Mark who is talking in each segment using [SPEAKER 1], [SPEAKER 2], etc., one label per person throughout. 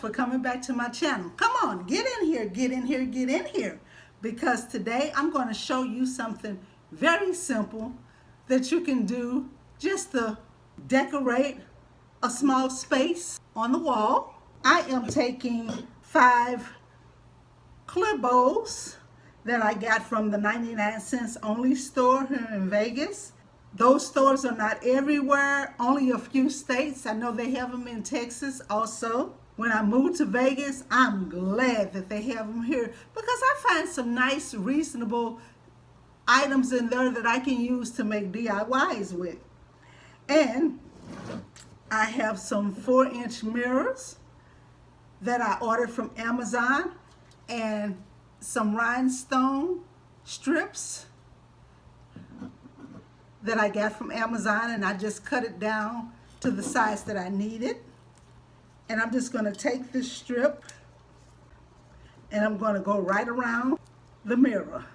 [SPEAKER 1] for coming back to my channel. Come on, get in here, get in here, get in here. Because today I'm going to show you something very simple that you can do just to decorate a small space on the wall. I am taking 5 clear bowls that I got from the 99 cents only store here in Vegas. Those stores are not everywhere, only a few states. I know they have them in Texas also. When I moved to Vegas, I'm glad that they have them here because I find some nice, reasonable items in there that I can use to make DIYs with. And I have some 4-inch mirrors that I ordered from Amazon and some rhinestone strips that I got from Amazon, and I just cut it down to the size that I needed. And I'm just going to take this strip and I'm going to go right around the mirror.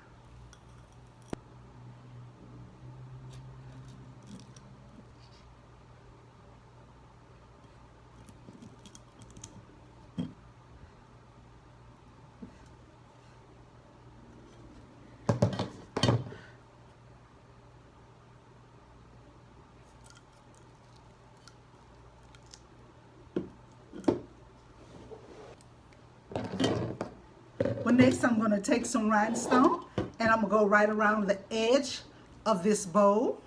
[SPEAKER 1] Well, next I'm going to take some rhinestone and I'm going to go right around the edge of this bowl.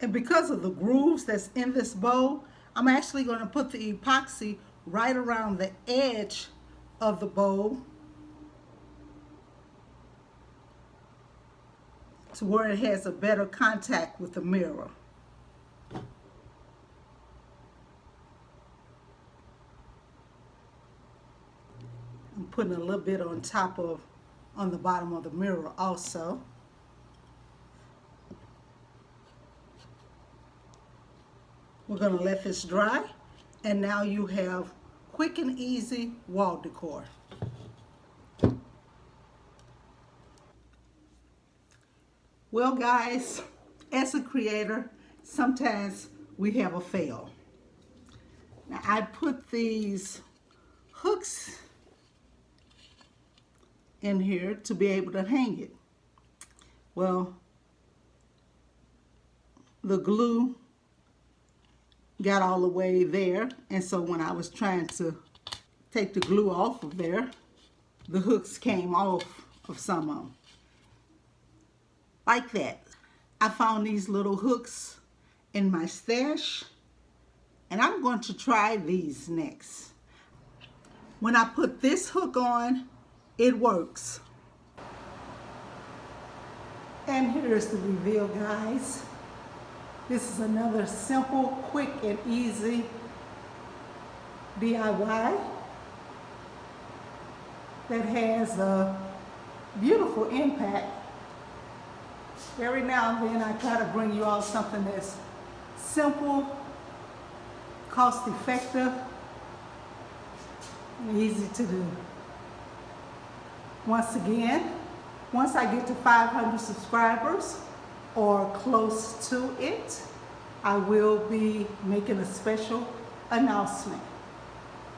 [SPEAKER 1] And because of the grooves that's in this bowl, I'm actually going to put the epoxy right around the edge of the bowl to where it has a better contact with the mirror. I'm putting a little bit on the bottom of the mirror also. We're going to let this dry, and now you have quick and easy wall decor. Well guys, as a creator, sometimes we have a fail. Now I put these hooks in here to be able to hang it. Well, the glue got all the way there, and so when I was trying to take the glue off of there, the hooks came off of some of them. Like that. I found these little hooks in my stash, and I'm going to try these next. When I put this hook on, it works. And here's the reveal, guys. This is another simple, quick, and easy DIY that has a beautiful impact. Every now and then I try to bring you all something that's simple, cost-effective, and easy to do. Once again, once I get to 500 subscribers, or close to it, I will be making a special announcement.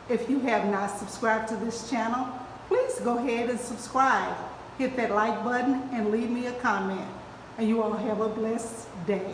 [SPEAKER 1] If you have not subscribed to this channel, please go ahead and subscribe. Hit that like button and leave me a comment. And you all have a blessed day.